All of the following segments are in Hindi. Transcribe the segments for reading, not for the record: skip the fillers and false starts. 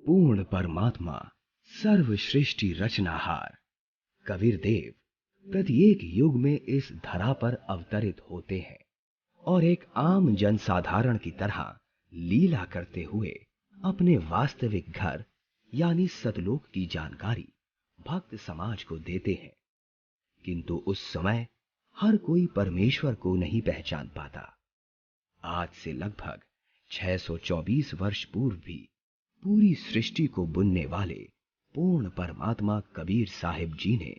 पूर्ण परमात्मा, सर्वश्रेष्ठी रचनाहार कबीर देव प्रत्येक युग में इस धरा पर अवतरित होते हैं और एक आम जनसाधारण की तरह लीला करते हुए अपने वास्तविक घर यानी सतलोक की जानकारी भक्त समाज को देते हैं। किंतु उस समय हर कोई परमेश्वर को नहीं पहचान पाता। आज से लगभग 624 वर्ष पूर्व भी पूरी सृष्टि को बुनने वाले पूर्ण परमात्मा कबीर साहिब जी ने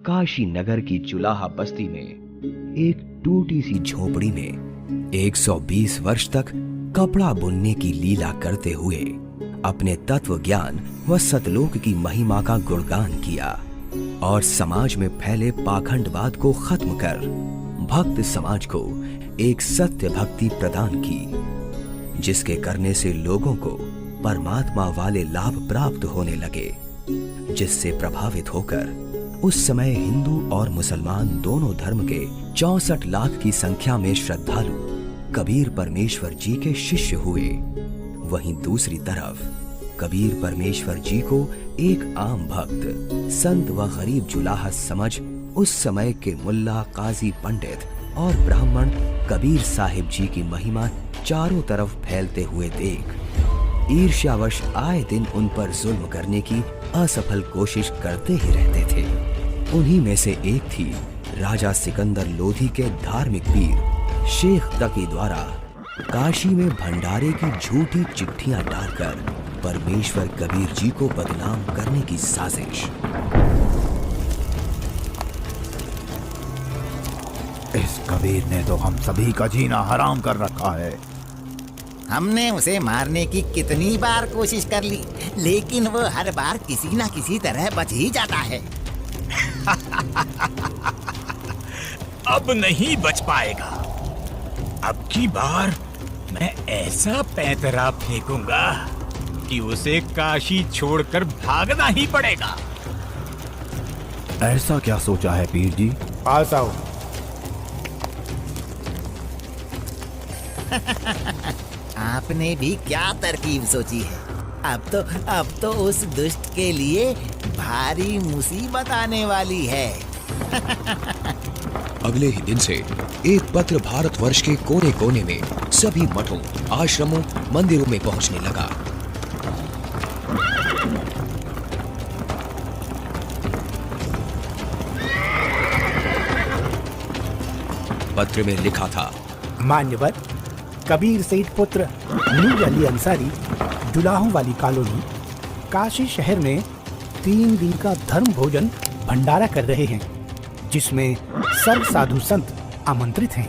काशी नगर की चुलाहा बस्ती में एक टूटी सी झोपड़ी में 120 वर्ष तक कपड़ा बुनने की लीला करते हुए अपने तत्व ज्ञान व सतलोक की महिमा का गुणगान किया और समाज में फैले पाखंडवाद को खत्म कर भक्त समाज को एक सत्य भक्ति प्रदान की, जिसके करने से लोगों को परमात्मा वाले लाभ प्राप्त होने लगे, जिससे प्रभावित होकर उस समय हिंदू और मुसलमान दोनों धर्म के 64 लाख की संख्या में श्रद्धालु कबीर परमेश्वर जी के शिष्य हुए। वहीं दूसरी तरफ कबीर परमेश्वर जी को एक आम भक्त, संत व गरीब जुलाहा समझ उस समय के मुल्ला, काजी, पंडित और ब्राह्मण कबीर साहिब जी की महिमा चारों तरफ फैलते हुए देख ईर्ष्यावश आए दिन उन पर जुल्म करने की असफल कोशिश करते ही रहते थे। उन्हीं में से एक थी राजा सिकंदर लोधी के धार्मिक वीर शेख तकी द्वारा काशी में भंडारे की झूठी चिट्ठियां डालकर परमेश्वर कबीर जी को बदनाम करने की साजिश। इस कबीर ने तो हम सभी का जीना हराम कर रखा है। हमने उसे मारने की कितनी बार कोशिश कर ली, लेकिन वो हर बार किसी न किसी तरह बच ही जाता है। अब नहीं बच पाएगा। अब की बार मैं ऐसा पैंतरा फेंकूंगा कि उसे काशी छोड़कर भागना ही पड़ेगा। ऐसा क्या सोचा है पीर जी? पास आओ। आपने भी क्या तरकीब सोची है? अब तो उस दुष्ट के लिए भारी मुसीबत आने वाली है। अगले ही दिन से एक पत्र भारतवर्ष के कोने कोने में सभी मठों, आश्रमों, मंदिरों में पहुंचने लगा। पत्र में लिखा था, मान्यवर कबीर सेठ पुत्र नूर अली अंसारी, जुलाहों वाली कॉलोनी, काशी शहर में 3 दिन का धर्म भोजन भंडारा कर रहे हैं, जिसमें सर्व साधु संत आमंत्रित हैं।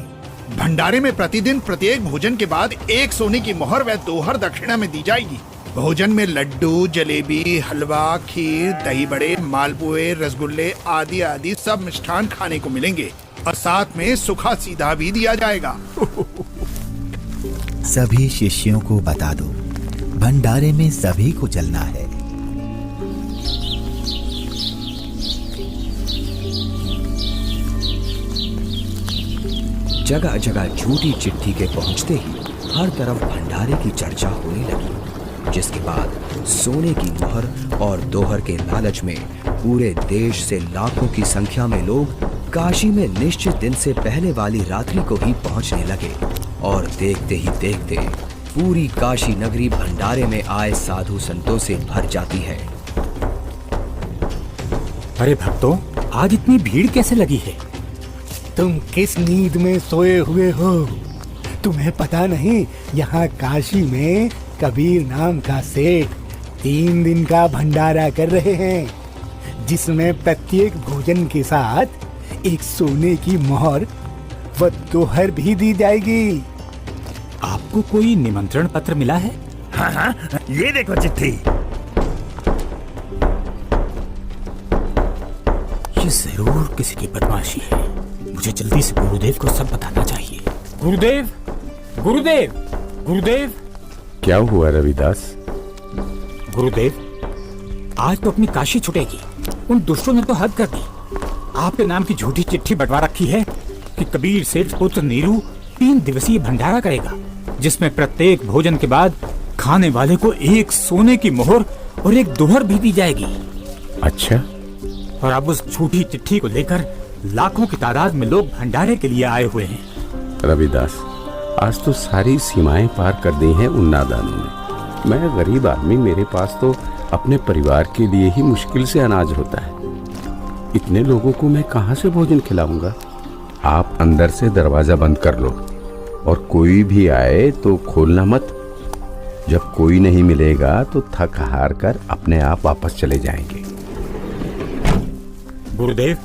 भंडारे में प्रतिदिन प्रत्येक भोजन के बाद 1 सोने की मोहर व दोहर दक्षिणा में दी जाएगी। भोजन में लड्डू, जलेबी, हलवा, खीर, दही बड़े, मालपुए, रसगुल्ले आदि आदि सब मिष्ठान खाने को मिलेंगे और साथ में सूखा सीधा भी दिया जाएगा। सभी शिष्यों को बता दो, भंडारे में सभी को चलना है। जगह जगह झूठी चिट्ठी के पहुंचते ही हर तरफ भंडारे की चर्चा होने लगी, जिसके बाद सोने की मोहर और दोहर के लालच में पूरे देश से लाखों की संख्या में लोग काशी में निश्चित दिन से पहले वाली रात्रि को ही पहुंचने लगे और देखते ही देखते पूरी काशी नगरी भंडारे में आए साधु संतों से भर जाती है। अरे भक्तों, आज इतनी भीड़ कैसे लगी है? तुम किस नींद में सोए हुए हो? तुम्हें पता नहीं यहाँ काशी में कबीर नाम का सेठ 3 दिन का भंडारा कर रहे हैं, जिसमें प्रत्येक भोजन के साथ एक सोने की मोहर व दोहर भी दी जाएगी। आपको कोई निमंत्रण पत्र मिला है? हाँ, ये देखो चिट्ठी। ये जरूर किसी की बदमाशी है। मुझे जल्दी से गुरुदेव को सब बताना चाहिए। गुरुदेव, गुरुदेव, गुरुदेव। क्या हुआ रविदास? गुरुदेव, आज तो अपनी काशी छुटेगी। उन दुष्टों ने तो हद कर दी। आपके नाम की झूठी चिट्ठी बंटवा रखी है कि कबीर सेठ पुत्र नीरू 3 दिवसीय भंडारा करेगा, जिसमें प्रत्येक भोजन के बाद खाने वाले को एक सोने की मोहर और एक दोहर भी दी जाएगी। अच्छा, और अब उस झूठी चिट्ठी को लेकर लाखों की तादाद में लोग भंडारे के लिए आए हुए हैं। रविदास, आज तो सारी सीमाएं पार कर दी हैं उन नादानों ने। मैं गरीब आदमी, मेरे पास तो अपने परिवार के लिए ही मुश्किल से अनाज होता है। इतने लोगों को मैं कहाँ से भोजन खिलाऊंगा? आप अंदर से दरवाजा बंद कर लो और कोई भी आए तो खोलना मत। जब कोई नहीं मिलेगा तो थक हार कर अपने आप वापस चले जाएंगे। गुरुदेव,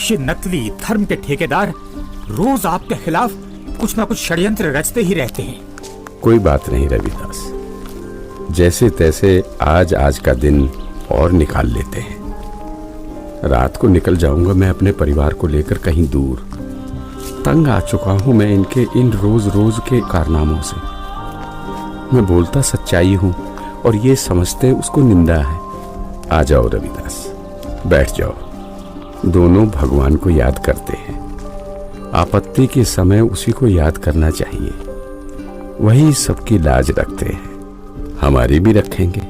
ये नकली धर्म के ठेकेदार रोज आपके खिलाफ कुछ ना कुछ षड्यंत्र रचते ही रहते हैं। कोई बात नहीं रविदास, जैसे तैसे आज का दिन और निकाल लेते हैं। रात को निकल जाऊंगा मैं अपने परिवार को लेकर कहीं दूर। तंग आ चुका हूं मैं इनके इन रोज रोज के कारनामों से। मैं बोलता सच्चाई हूं और ये समझते उसको निंदा है। आ जाओ रविदास, बैठ जाओ। दोनों भगवान को याद करते हैं। आपत्ति के समय उसी को याद करना चाहिए। वही सबकी लाज रखते हैं, हमारी भी रखेंगे।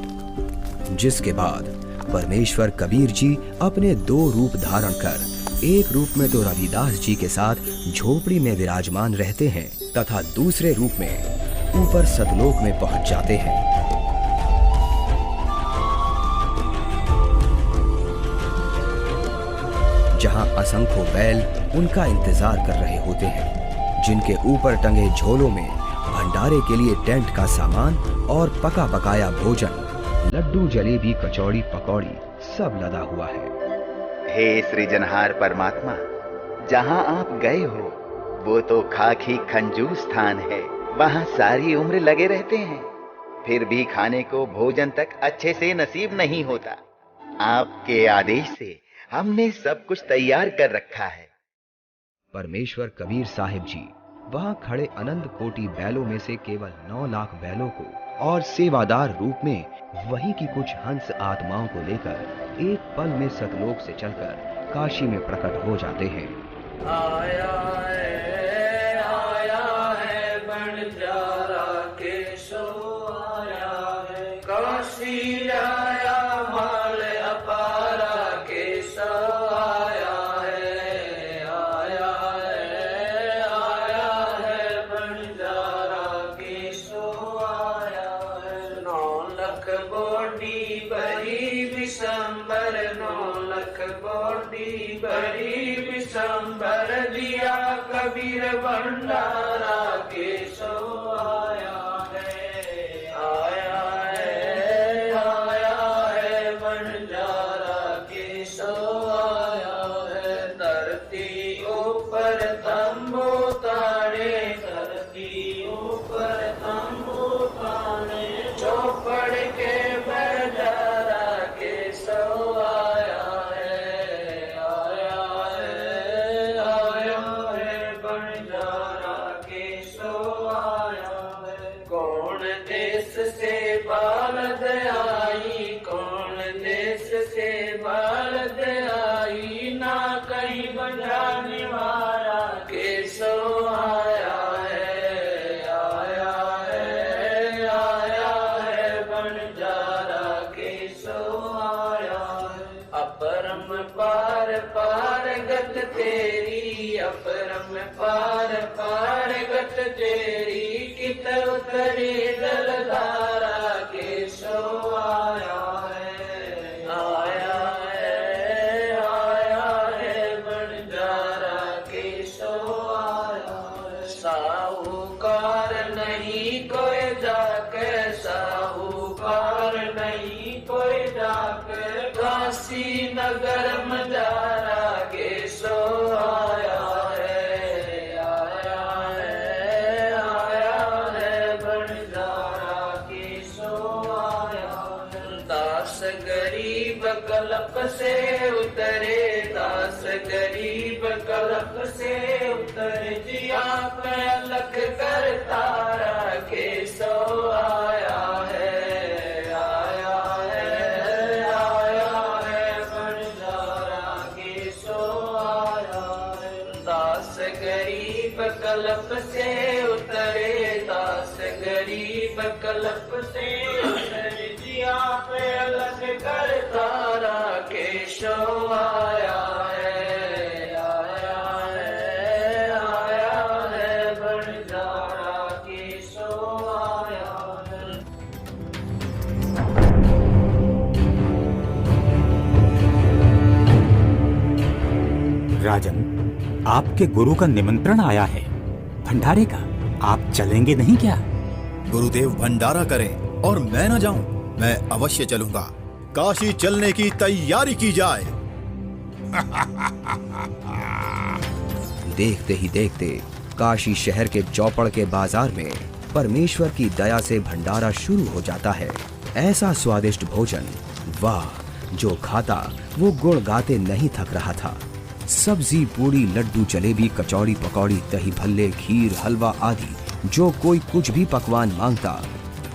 जिसके बाद परमेश्वर कबीर जी अपने 2 रूप धारण कर एक रूप में तो रविदास जी के साथ झोपड़ी में विराजमान रहते हैं तथा दूसरे रूप में ऊपर सतलोक में पहुंच जाते हैं। जहां असंख्यों बैल उनका इंतजार कर रहे होते हैं, जिनके ऊपर टंगे झोलों में भंडारे के लिए टेंट का सामान और पका पकाया भोजन, लड्डू, जलेबी, कचौड़ी, पकौड़ी सब लदा हुआ है। हे सृजनहार परमात्मा, जहाँ आप गए हो वो तो खाकी खंजूर स्थान है। वहाँ सारी उम्र लगे रहते हैं, फिर भी खाने को भोजन तक अच्छे से नसीब नहीं होता। आपके आदेश से हमने सब कुछ तैयार कर रखा है। परमेश्वर कबीर साहिब जी वहां खड़े अनंत कोटि बैलों में से केवल 9 लाख बैलों को और सेवादार रूप में वही की कुछ हंस आत्माओं को लेकर एक पल में सतलोक से चलकर काशी में प्रकट हो जाते हैं। आया है बंजारा केशो आया है, काशी आया माल अपारा केशो आया है। आया है बंजारा केशो आया है। 9 लाख बोडी बड़ी विशंबर, 9 लाख बोडी बड़ी विशंबर, दिया कबीर भंडारा केशो आया है। आया है बंजारा केशो आया है। धरती ऊपर तंबू ताने, धरती ऊपर तंबू ताने, चौपड़ के बंजारा केशो आया है। आया है बंजारा केशो आया है। कौन देश से बालद आई, कौन देश से बालद आई, ना कहीं बजाने वाला केशो आया है। आया है बंजारा केशो आया है। अपरम पार पार गत तेरी, अपरम पार पार गत तेरी, कित उतरी जलधारा केशो आया है। आया है बंजारा केशो आया है। साहूकार नहीं कोई जाके, साहूकार नहीं कोई जाके, काशी नगर मजारा केशो आया है। आया है बंजारा केशो आया है। दास गरीब कलप से उतरे, दास गरीब कलप से उतरे, जिया पे अलख कर तारा केशो आया है। आया है बंजारा केशो आया है। दास गरीब कलप से उतरे, दास गरीब कलपते जिया पे अलग करता केशव आया है, आया है, आया है बंजारा केशव आया है। राजन, आपके गुरु का निमंत्रण आया है भंडारे का, आप चलेंगे नहीं क्या? गुरुदेव भंडारा करें और मैं न जाऊं, मैं अवश्य चलूंगा। काशी चलने की तैयारी की जाए। देखते ही देखते काशी शहर के चौपड़ के बाजार में परमेश्वर की दया से भंडारा शुरू हो जाता है। ऐसा स्वादिष्ट भोजन, वाह! जो खाता वो गुण गाते नहीं थक रहा था। सब्जी, पूड़ी, लड्डू, जलेबी, कचौड़ी, पकौड़ी, दही भल्ले, खीर, हलवा आदि जो कोई कुछ भी पकवान मांगता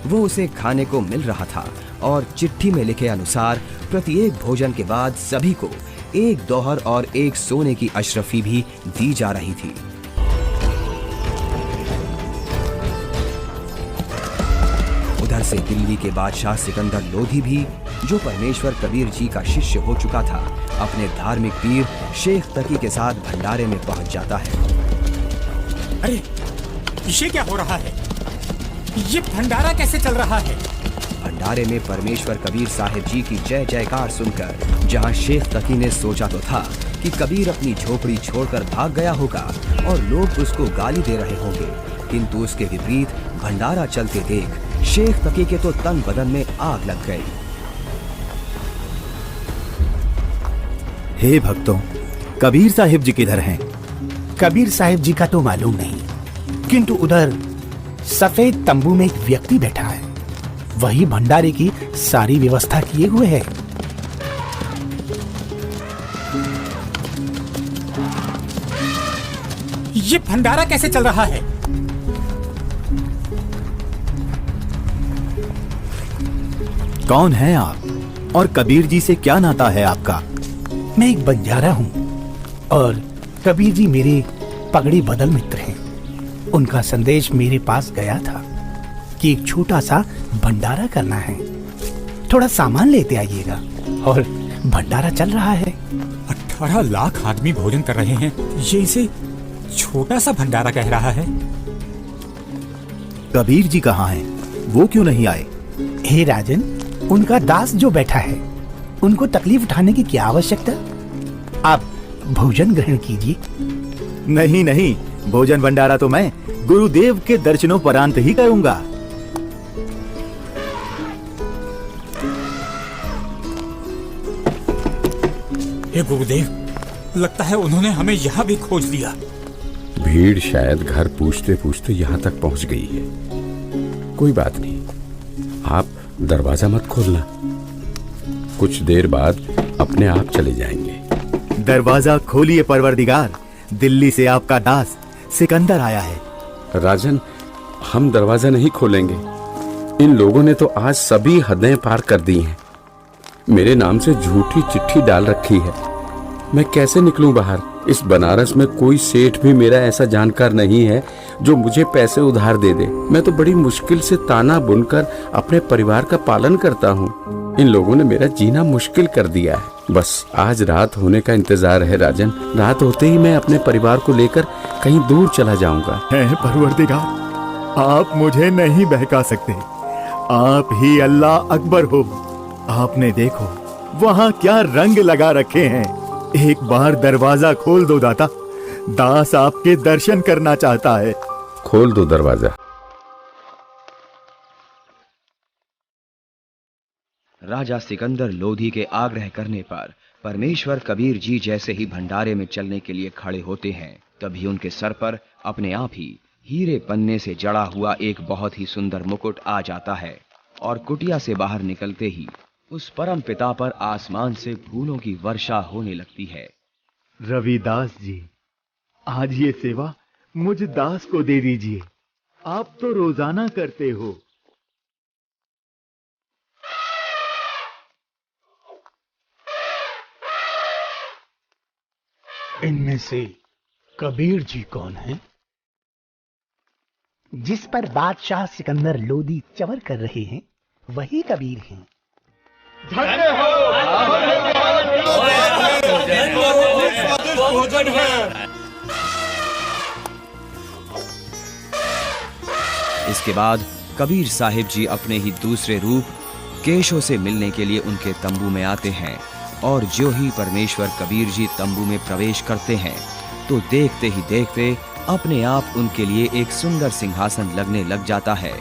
वो उसे खाने को मिल रहा था। और चिट्ठी में लिखे अनुसार प्रत्येक भोजन के बाद सभी को एक दोहर और एक सोने की अशरफी भी दी जा रही थी। उधर से दिल्ली के बादशाह सिकंदर लोधी भी, जो परमेश्वर कबीर जी का शिष्य हो चुका था, अपने धार्मिक पीर शेख तकी के साथ भंडारे में पहुंच जाता है। अरे, ये क्या हो रहा है? ये भंडारा कैसे चल रहा है? भंडारे में परमेश्वर कबीर साहिब जी की जय जयकार सुनकर जहां शेख तकी ने सोचा तो था कि कबीर अपनी झोपड़ी छोड़कर भाग गया होगा और लोग उसको गाली दे रहे होंगे, किंतु उसके विपरीत भंडारा चलते देख शेख तकी के तो तन बदन में आग लग गई। हे भक्तों, कबीर साहिब जी किधर हैं? कबीर साहिब जी का तो मालूम नहीं, किंतु उधर सफेद तंबू में एक व्यक्ति बैठा है, वही भंडारे की सारी व्यवस्था किए हुए है। ये भंडारा कैसे चल रहा है? कौन हैं आप और कबीर जी से क्या नाता है आपका? मैं एक बंजारा हूँ और कबीर जी मेरे पगड़ी बदल मित्र हैं। उनका संदेश मेरे पास गया था कि एक छोटा सा भंडारा करना है, थोड़ा सामान लेते आइएगा। और भंडारा चल रहा है। 18 लाख आदमी भोजन कर रहे हैं, ये इसे छोटा सा भंडारा कह रहा है। कबीर जी कहाँ हैं? वो क्यों नहीं आए? हे राजन, उनका दास जो बैठा है, उनको तकलीफ उठाने की क्या आवश्यकता? आप भोजन ग्रहण कीजिए। नहीं नहीं, भोजन भंडारा तो मैं गुरुदेव के दर्शनों परांत ही करूंगा। हे गुरुदेव, लगता है उन्होंने हमें यहाँ भी खोज लिया। भीड़ शायद घर पूछते पूछते यहाँ तक पहुँच गई है। कोई बात नहीं, आप दरवाजा मत खोलना, कुछ देर बाद अपने आप चले जाएंगे। दरवाजा खोलिए परवरदिगार, दिल्ली से आपका दास सिकंदर आया है। राजन, हम दरवाजा नहीं खोलेंगे। इन लोगों ने तो आज सभी हदें पार कर दी हैं। मेरे नाम से झूठी चिट्ठी डाल रखी है। मैं कैसे निकलूं बाहर? इस बनारस में कोई सेठ भी मेरा ऐसा जानकार नहीं है जो मुझे पैसे उधार दे दे। मैं तो बड़ी मुश्किल से ताना बुनकर अपने परिवार का पालन करता हूँ। इन लोगों ने मेरा जीना मुश्किल कर दिया है। बस आज रात होने का इंतजार है राजन। रात होते ही मैं अपने परिवार को लेकर कहीं दूर चला जाऊंगा। है परवरदिगार, आप मुझे नहीं बहका सकते। आप ही अल्लाह अकबर हो। आपने देखो वहाँ क्या रंग लगा रखे हैं। एक बार दरवाजा खोल दो दाता, दास आपके दर्शन करना चाहता है। खोल दो दरवाजा। राजा सिकंदर लोधी के आग्रह करने पर परमेश्वर कबीर जी जैसे ही भंडारे में चलने के लिए खड़े होते हैं, तभी उनके सर पर अपने आप ही हीरे पन्ने से जड़ा हुआ एक बहुत ही सुंदर मुकुट आ जाता है और कुटिया से बाहर निकलते ही उस परम पिता पर आसमान से फूलों की वर्षा होने लगती है। रविदास जी, आज ये सेवा मुझ दास को दे दीजिए। आप तो रोजाना करते हो। इनमें से कबीर जी कौन हैं? जिस पर बादशाह सिकंदर लोदी चवर कर रहे हैं वही कबीर हैं। इसके बाद कबीर साहिब जी अपने ही दूसरे रूप केशव से मिलने के लिए उनके तंबू में आते हैं और जो ही परमेश्वर कबीर जी तंबू में प्रवेश करते हैं तो देखते ही देखते अपने आप उनके लिए एक सुंदर सिंहासन लगने लग जाता है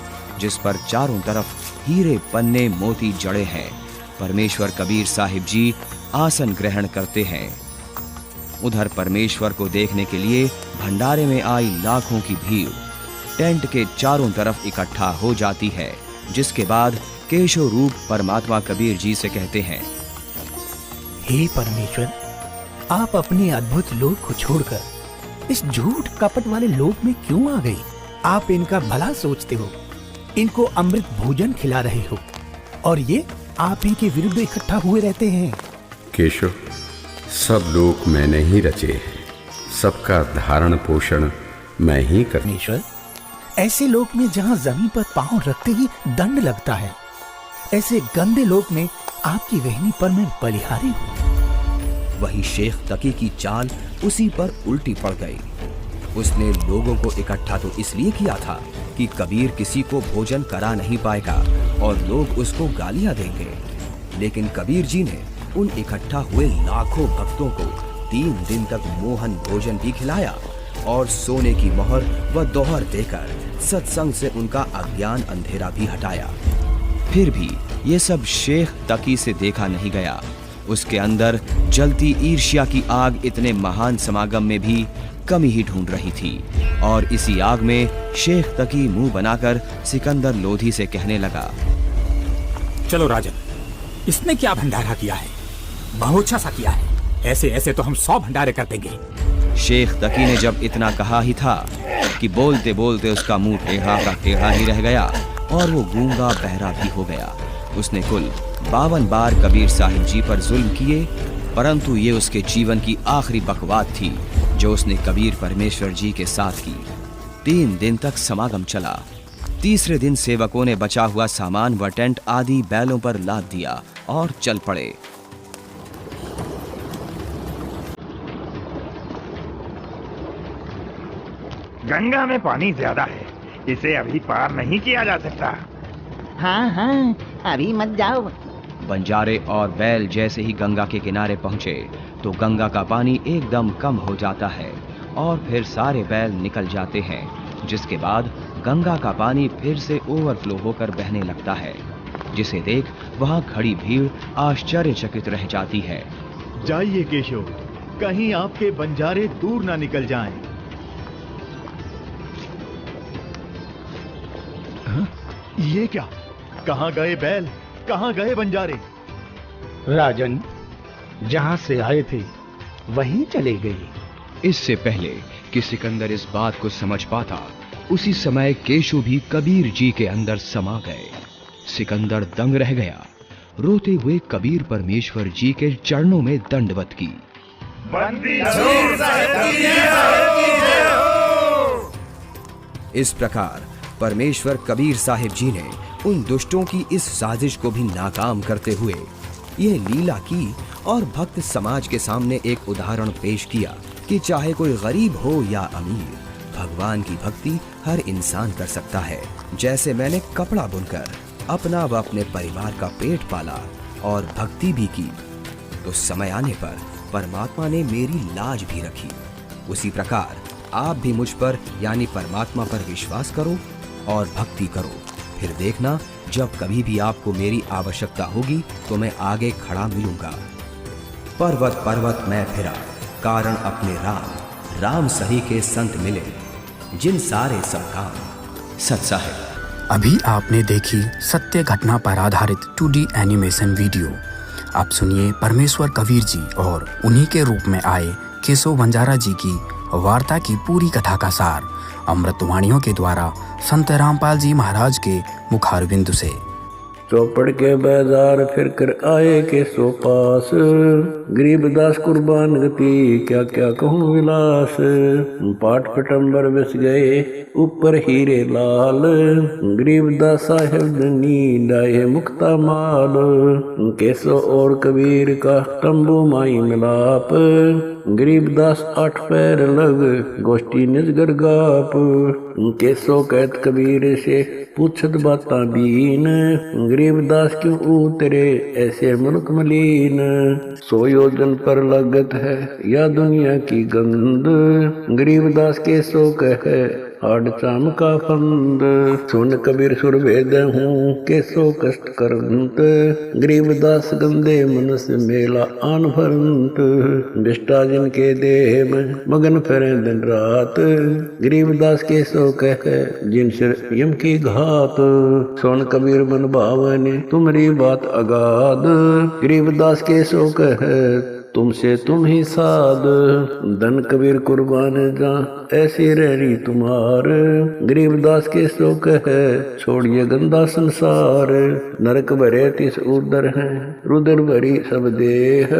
जिस पर चारों तरफ हीरे पन्ने मोती जड़े हैं। परमेश्वर कबीर साहिब जी आसन ग्रहण करते हैं। उधर परमेश्वर को देखने के लिए भंडारे में आई लाखों की भीड़ टेंट के चारों तरफ इकट्ठा हो जाती है, जिसके बाद केशव रूप परमात्मा कबीर जी से कहते हैं, हे परमेश्वर, आप अपने अद्भुत लोक को छोड़कर इस झूठ कपट वाले लोक में क्यों आ गए? आप इनका भला सोचते हो, इनको अमृत भोजन खिला रहे हो और ये आप ही के विरुद्ध इकट्ठा हुए रहते हैं। केशव, सब लोग मैंने ही रचे हैं, सबका धारण पोषण मैं ही कर। परमेश्वर, ऐसे लोक में जहाँ जमीन पर पांव रखते ही दंड लगता है, ऐसे गंदे लोक में आपकी वहनी पर मैं बलिहारी हूँ। वहीं शेख तकी की चाल उसी पर उल्टी पड़ गई। उसने लोगों को इकट्ठा तो इसलिए किया था कि कबीर किसी को भोजन करा नहीं पाएगा और लोग उसको गालियां देंगे, लेकिन कबीर जी ने उन इकट्ठा हुए लाखों भक्तों को 3 दिन तक मोहन भोजन भी खिलाया और सोने की मोहर व दोहर देकर सत्संग से उनका अज्ञान अंधेरा भी हटाया। फिर भी ये सब शेख तकी से देखा नहीं गया। उसके अंदर जलती ईर्ष्या की आग इतने महान समागम में भी कमी ही ढूंढ रही थी और इसी आग में शेख तकी मुंह बनाकर सिकंदर लोधी से कहने लगा, चलो राजन, इसने क्या भंडारा किया है, बहुत अच्छा सा किया है, ऐसे ऐसे तो हम 100 भंडारे कर देंगे। शेख तकी ने जब इतना कहा ही था कि बोलते बोलते उसका मुंह टेढ़ा का टेढ़ा ही रह गया और वो गूंगा बहरा भी हो गया। उसने कुल 52 बार कबीर साहिब जी पर जुल्म किए, परंतु ये उसके जीवन की आखिरी बकवाद थी जो उसने कबीर परमेश्वर जी के साथ की। 3 दिन तक समागम चला। तीसरे दिन सेवकों ने बचा हुआ सामान व टेंट आदि बैलों पर लाद दिया और चल पड़े। गंगा में पानी ज्यादा है, इसे अभी पार नहीं किया जा सकता। हाँ हाँ, अभी मत जाओ। बंजारे और बैल जैसे ही गंगा के किनारे पहुंचे तो गंगा का पानी एकदम कम हो जाता है और फिर सारे बैल निकल जाते हैं, जिसके बाद गंगा का पानी फिर से ओवरफ्लो होकर बहने लगता है, जिसे देख वहां खड़ी भीड़ आश्चर्यचकित रह जाती है। जाइए केशव, कहीं आपके बंजारे दूर ना निकल जाएं। ये क्या? कहाँ गए बैल, कहाँ गए बंजारे? राजन, जहाँ से आए थे वहीं चले गए। इससे पहले कि सिकंदर इस बात को समझ पाता, उसी समय केशव भी कबीर जी के अंदर समा गए। सिकंदर दंग रह गया, रोते हुए कबीर परमेश्वर जी के चरणों में दंडवत की। इस प्रकार परमेश्वर कबीर साहिब जी ने उन दुष्टों की इस साजिश को भी नाकाम करते हुए यह लीला की और भक्त समाज के सामने एक उदाहरण पेश किया कि चाहे कोई गरीब हो या अमीर, भगवान की भक्ति हर इंसान कर सकता है। जैसे मैंने कपड़ा बुनकर अपना व अपने परिवार का पेट पाला और भक्ति भी की, तो समय आने पर परमात्मा ने मेरी लाज भी रखी। उसी प्रकार आप भी मुझ पर यानी परमात्मा पर विश्वास करो और भक्ति करो, फिर देखना जब कभी भी आपको मेरी आवश्यकता होगी तो मैं आगे खड़ा मिलूंगा। पर्वत पर्वत मैं फिरा, कारण अपने राम, राम सही के संत मिले, जिन सारे सब काम सच्चा है। अभी आपने देखी सत्य घटना पर आधारित 2D एनिमेशन वीडियो। आप सुनिए परमेश्वर कबीर जी और उन्हीं के रूप में आए केशव बंजारा जी की वार्ता की पूरी कथा का सार अमृतवाणियों के द्वारा संत रामपाल जी महाराज के मुखारबिंद से। चौपड़ के बाजार फिर कर आए के सो पास, गरीबदास कुर्बान गति क्या क्या कहूँ विलास। पाट पटंबर बस गए ऊपर हीरे लाल, गरीबदास साहेब धनी डाये मुक्ता माल। केसो और कबीर का तंबू माई मिलाप, गरीबदास 8 पैर लग गोष्ठी निजगर गाप। केसो कहत कबीर से पूछत बाता बीन, गरीबदास क्यों उतरे ऐसे मुल्क मलीन। 100 योजन पर लगत है या दुनिया की गंद, गरीबदास केसो कहे हाड चाम का फंद। सुन कबीर सुर वेद हूँ केसो कष्ट करंत, गरीबदास गंदे मन से मेला आन भरंत। बिष्टा जिनके देह में मगन फिरे दिन रात, गरीबदास केसो कहे जिन सिर यम की घात। सुन कबीर मन भावने तुम्हारी बात अगाध, गरीबदास केसो कहे तुमसे तुम ही साध। धन कबीर कुर्बान जा ऐसी रही तुम्हार, गरीबदास के सो कहे छोड़िए गंदा संसार। नरक भरे तिस उदर है रुदर भरी सब देह,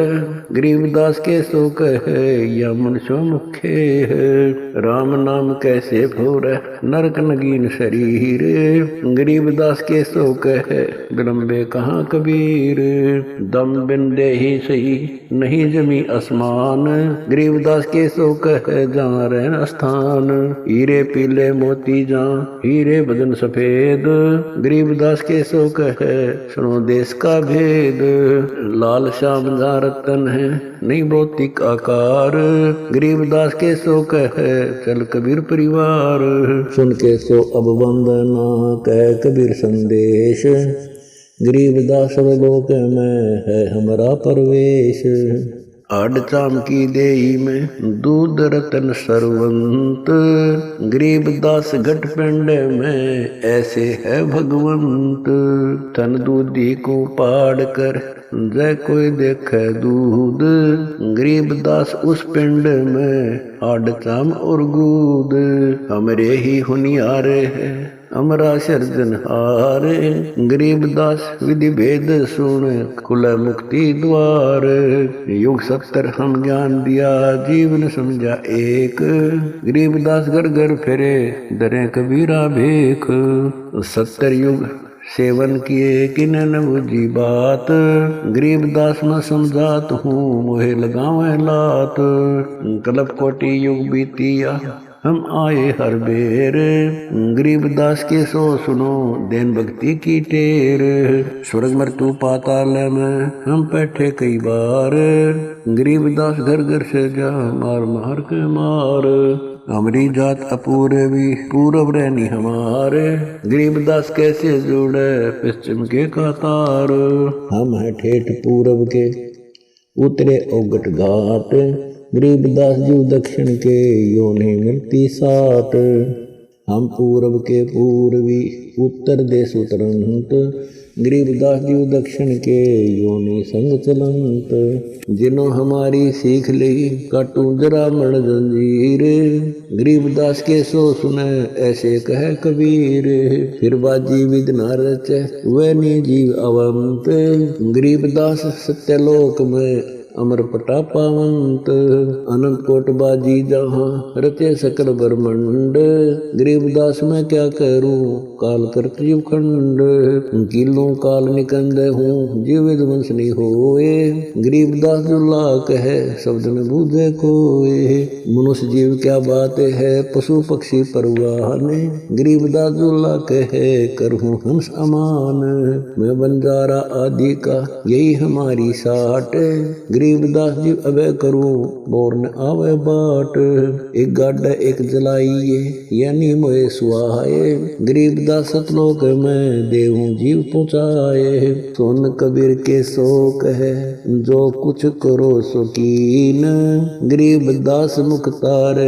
गरीबदास के सो कहे या मनुष्य मुखे है। राम नाम कैसे भोर नरक नगीन शरीर, गरीबदास के सो कहे विलंबे कहाँ कबीर। दम बिन दे ही सही नहीं जमी आसमान, गरीबदास के सो कहे जहाँ रहन स्थान। हीरे पीले मोती जहाँ हीरे बदन सफेद, गरीबदास के सो कहे सुनो देश का भेद। लाल श्याम जहाँ रतन है नहीं भौतिक आकार, गरीबदास के सो कहे चल कबीर परिवार। सुन के सो अब वंदना कह कबीर संदेश, गरीबदास लोक में है हमारा परवेश। आड चाम की देई में दूध रतन सरवंत, गरीबदास घट पिंड में ऐसे है भगवंत। तन दूधी को पाड़ कर जय कोई देखे दूध, गरीबदास उस पिंड में आड चाम और गूद। हमरे ही हुनियार है अमरा सर्जनहार, गरीबदास विधि भेद सुन खुला मुक्ति द्वार। युग 70 हम ज्ञान दिया जीवन समझा एक, गरीबदास घर घर फिरे दरे कबीरा भेख। 70 युग सेवन किए किन न बुझी बात, गरीबदास न समझात हूँ मोहे लगावे लात। कल्प कोटि युग बीतिया हम आए हर बेर, गरीबदास के सो सुनो देन भक्ति की टेर। स्वर्ग मृत्यु पाताल में हम बैठे कई बार, गरीबदास घर घर से जा मार मार के मार। हमारी जात अपूर्वी पूरब रहनी हमारे, गरीबदास कैसे जुड़े पश्चिम के कतार। हम है ठेठ पूरब के उतरे औगट घाट, गरीबदास जी दक्षिण के यो नहीं मिलती साट। हम पूरब के पूर्वी उत्तर देश उतरंत, गरीबदास जी दक्षिण के यो नहीं संग चलंत। जिन्हों हमारी सीख ली काटू जरा मण जंजीर, गरीबदास के सो सुने ऐसे कहे कबीर। फिर बाजी विद न रचे वह नी जीव अवंत, गरीबदास सत्यलोक में अमर पटा पावंत। अनंत कोट बाजी जहाँ रचे सकल ब्रह्मंड, गरीबदास मैं क्या करूं काल करत जीव खंड। किलों काल निकंद हूँ जीव विध्वंस नहीं होए, गरीबदास दुल्ला कहे शब्द में बूझे कोए। मनुष्य जीव क्या बात है पशु पक्षी परवान, गरीबदास दुल्ला कहे करहूँ हंस अमान। मैं बंजारा आदि का यही हमारी साट, गरीबदास जी अबे करूं बोर न आवे बाट। एक गाड़ा एक जलाइए यानी मोए सुहाए, गरीबदास सतलोक में देहूं जीव पहुँचाए। सोन कबीर के शोक है जो कुछ करो शौकीन, गरीबदास मुख्तार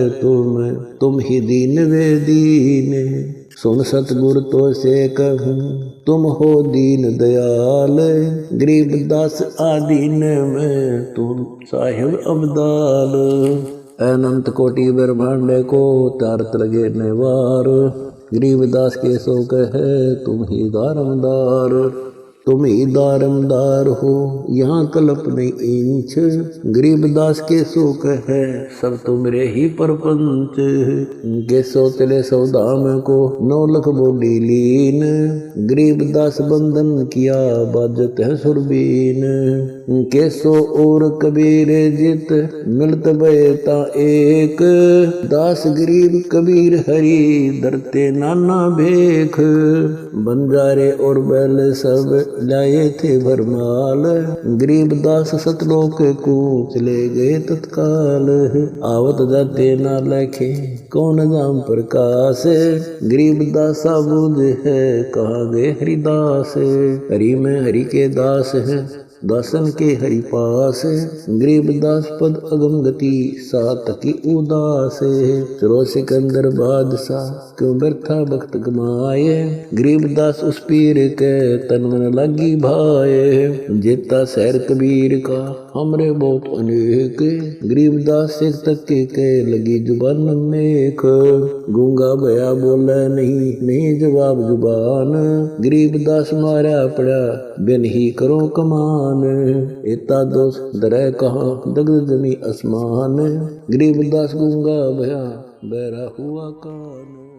तुम ही दीन वे दीन। सुन सतगुर तो से कहूँ तुम हो दीन दयाल, गरीबदास आदीन में तुम साहिब अब्दाल। अनंत कोटि ब्रह्मांड को तारत लगे नेवार, गरीबदास के सो कहे तुम ही दारमदार। तुम ही दारमदार हो यहाँ कल्प नहीं इंच, गरीबदास के शोक है सब तुमरे ही परपंच। के सोतले सौदाम को 9 लाख बोली लीन, गरीबदास बंधन किया बाजत है सुरबीन। के सो और कबीर जित मिलत बेता एक, दास गरीब कबीर हरि धरते नाना भेख। बंजारे और बैल सब लाए थे भरमाल, गरीबदास सतलोक को चले गए तत्काल। आवत जाते ना लखे कौन नाम प्रकाश, गरीबदास बूझ है कहाँ गए हरिदास। हरि में हरि के दास है दासन के हरि पास, गरीबदास पद अगम गति सात की उदास। चलो सिकंदर बादशाह क्यों व्यर्था भक्त कमाए, गरीबदास उस पीर के तन मन लगी भाए। जेता शहर कबीर का हमरे बहुत अनेक, गरीबदास एक तक के लगी जुबान नेक। गूंगा भया बोले नहीं जवाब जुबान, गरीबदास मारा पड़ा बिन ही करो कमान। इतना दोष दरे कहाँ दग्ध जमी आसमान, गरीबदास गूंगा भया बहरा हुआ कान।